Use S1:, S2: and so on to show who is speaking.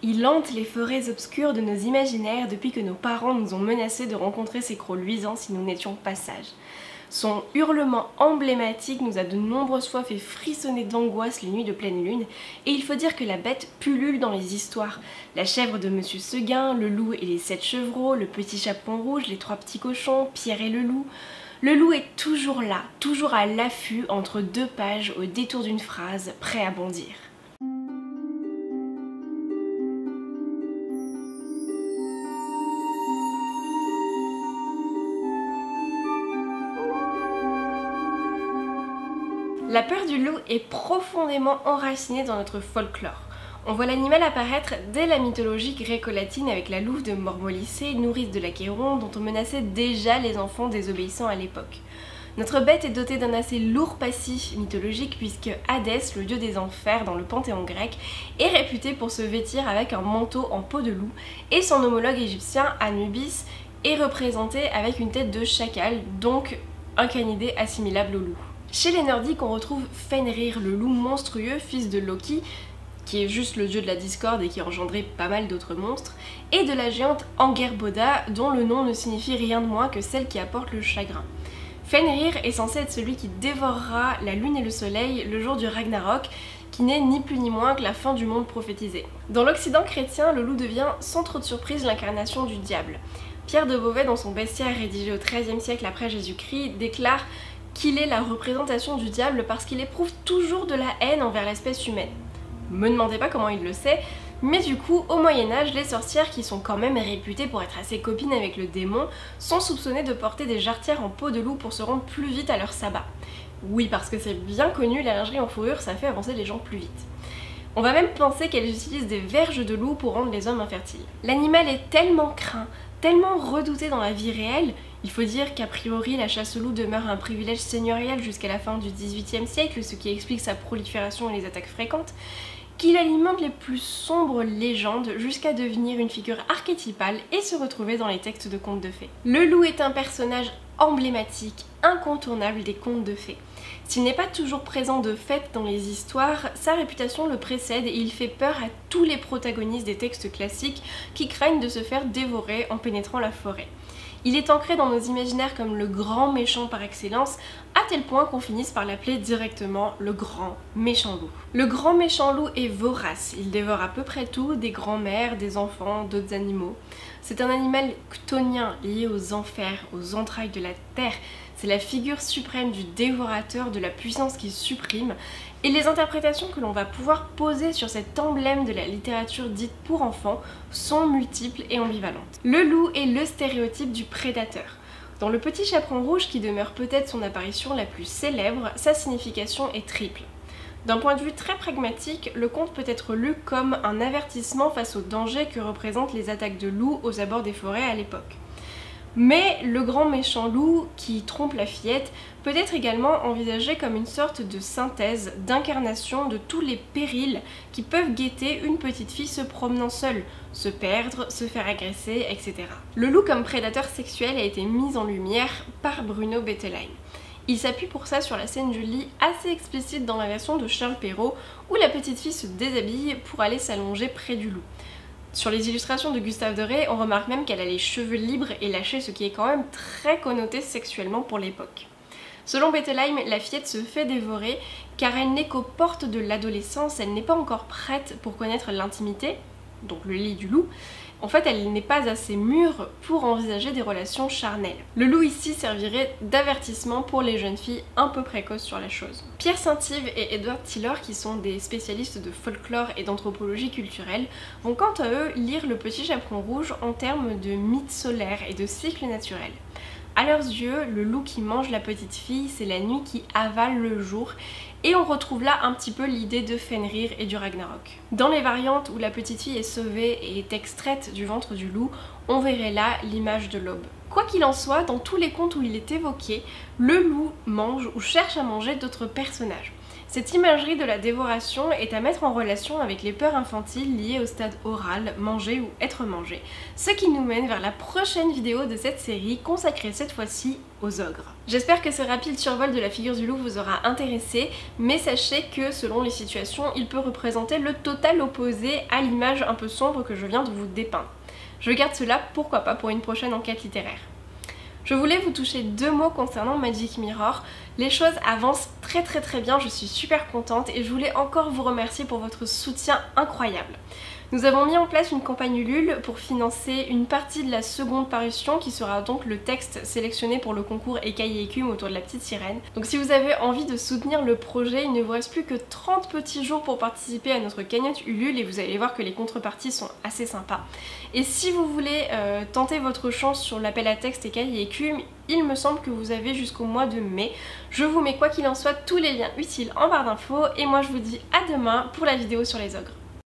S1: Il hante les forêts obscures de nos imaginaires depuis que nos parents nous ont menacés de rencontrer ces crocs luisants si nous n'étions pas sages. Son hurlement emblématique nous a de nombreuses fois fait frissonner d'angoisse les nuits de pleine lune, et il faut dire que la bête pullule dans les histoires. La chèvre de Monsieur Seguin, le loup et les 7 chevreaux, le petit chaperon rouge, les 3 petits cochons, Pierre et le loup. Le loup est toujours là, toujours à l'affût entre 2 pages au détour d'une phrase, prêt à bondir. La peur du loup est profondément enracinée dans notre folklore. On voit l'animal apparaître dès la mythologie gréco-latine avec la louve de Mormolycée, nourrice de l'Achéron, dont on menaçait déjà les enfants désobéissants à l'époque. Notre bête est dotée d'un assez lourd passif mythologique puisque Hadès, le dieu des enfers dans le panthéon grec, est réputé pour se vêtir avec un manteau en peau de loup, et son homologue égyptien Anubis est représenté avec une tête de chacal, donc un canidé assimilable au loup. Chez les Nordiques, on retrouve Fenrir, le loup monstrueux, fils de Loki, qui est juste le dieu de la discorde et qui a engendré pas mal d'autres monstres, et de la géante Angerboda, dont le nom ne signifie rien de moins que celle qui apporte le chagrin. Fenrir est censé être celui qui dévorera la lune et le soleil le jour du Ragnarok, qui n'est ni plus ni moins que la fin du monde prophétisé. Dans l'Occident chrétien, le loup devient sans trop de surprise l'incarnation du diable. Pierre de Beauvais, dans son bestiaire rédigé au XIIIe siècle après Jésus-Christ, déclare qu'il est la représentation du diable parce qu'il éprouve toujours de la haine envers l'espèce humaine. Me demandez pas comment il le sait, mais du coup, au Moyen-Âge, les sorcières, qui sont quand même réputées pour être assez copines avec le démon, sont soupçonnées de porter des jarretières en peau de loup pour se rendre plus vite à leur sabbat. Oui, parce que c'est bien connu, la lingerie en fourrure, ça fait avancer les gens plus vite. On va même penser qu'elles utilisent des verges de loup pour rendre les hommes infertiles. L'animal est tellement craint, tellement redouté dans la vie réelle, il faut dire qu'a priori la chasse au loup demeure un privilège seigneurial jusqu'à la fin du XVIIIe siècle, ce qui explique sa prolifération et les attaques fréquentes, qu'il alimente les plus sombres légendes jusqu'à devenir une figure archétypale et se retrouver dans les textes de contes de fées. Le loup est un personnage emblématique, incontournable des contes de fées. S'il n'est pas toujours présent de fait dans les histoires, sa réputation le précède et il fait peur à tous les protagonistes des textes classiques qui craignent de se faire dévorer en pénétrant la forêt. Il est ancré dans nos imaginaires comme le grand méchant par excellence, à tel point qu'on finisse par l'appeler directement le grand méchant loup. Le grand méchant loup est vorace, il dévore à peu près tout, des grands-mères, des enfants, d'autres animaux. C'est un animal chthonien lié aux enfers, aux entrailles de la terre. C'est la figure suprême du dévorateur, de la puissance qui supprime. Et les interprétations que l'on va pouvoir poser sur cet emblème de la littérature dite pour enfants sont multiples et ambivalentes. Le loup est le stéréotype du prédateur. Dans Le Petit Chaperon Rouge, qui demeure peut-être son apparition la plus célèbre, sa signification est triple. D'un point de vue très pragmatique, le conte peut être lu comme un avertissement face aux dangers que représentent les attaques de loups aux abords des forêts à l'époque. Mais le grand méchant loup qui trompe la fillette peut être également envisagé comme une sorte de synthèse, d'incarnation de tous les périls qui peuvent guetter une petite fille se promenant seule, se perdre, se faire agresser, etc. Le loup comme prédateur sexuel a été mis en lumière par Bruno Bettelheim. Il s'appuie pour ça sur la scène du lit assez explicite dans la version de Charles Perrault où la petite fille se déshabille pour aller s'allonger près du loup. Sur les illustrations de Gustave Doré, on remarque même qu'elle a les cheveux libres et lâchés, ce qui est quand même très connoté sexuellement pour l'époque. Selon Bettelheim, la fillette se fait dévorer car elle n'est qu'aux portes de l'adolescence, elle n'est pas encore prête pour connaître l'intimité, donc le lit du loup. En fait, elle n'est pas assez mûre pour envisager des relations charnelles. Le loup ici servirait d'avertissement pour les jeunes filles un peu précoces sur la chose. Pierre Saint-Yves et Edward Tiller, qui sont des spécialistes de folklore et d'anthropologie culturelle, vont quant à eux lire Le Petit Chaperon Rouge en termes de mythe solaire et de cycle naturel. À leurs yeux, le loup qui mange la petite fille, c'est la nuit qui avale le jour, et on retrouve là un petit peu l'idée de Fenrir et du Ragnarok. Dans les variantes où la petite fille est sauvée et est extraite du ventre du loup, on verrait là l'image de l'aube. Quoi qu'il en soit, dans tous les contes où il est évoqué, le loup mange ou cherche à manger d'autres personnages. Cette imagerie de la dévoration est à mettre en relation avec les peurs infantiles liées au stade oral, manger ou être mangé, ce qui nous mène vers la prochaine vidéo de cette série consacrée cette fois-ci aux ogres. J'espère que ce rapide survol de la figure du loup vous aura intéressé, mais sachez que selon les situations, il peut représenter le total opposé à l'image un peu sombre que je viens de vous dépeindre. Je garde cela, pourquoi pas, pour une prochaine enquête littéraire. Je voulais vous toucher 2 mots concernant Magic Mirror. Les choses avancent très bien, je suis super contente et je voulais encore vous remercier pour votre soutien incroyable. Nous avons mis en place une campagne Ulule pour financer une partie de la seconde parution qui sera donc le texte sélectionné pour le concours Écaille et Écume autour de la petite sirène. Donc si vous avez envie de soutenir le projet, il ne vous reste plus que 30 petits jours pour participer à notre cagnotte Ulule et vous allez voir que les contreparties sont assez sympas. Et si vous voulez tenter votre chance sur l'appel à texte Écaille et Écume, il me semble que vous avez jusqu'au mois de mai. Je vous mets quoi qu'il en soit tous les liens utiles en barre d'infos et moi je vous dis à demain pour la vidéo sur les ogres.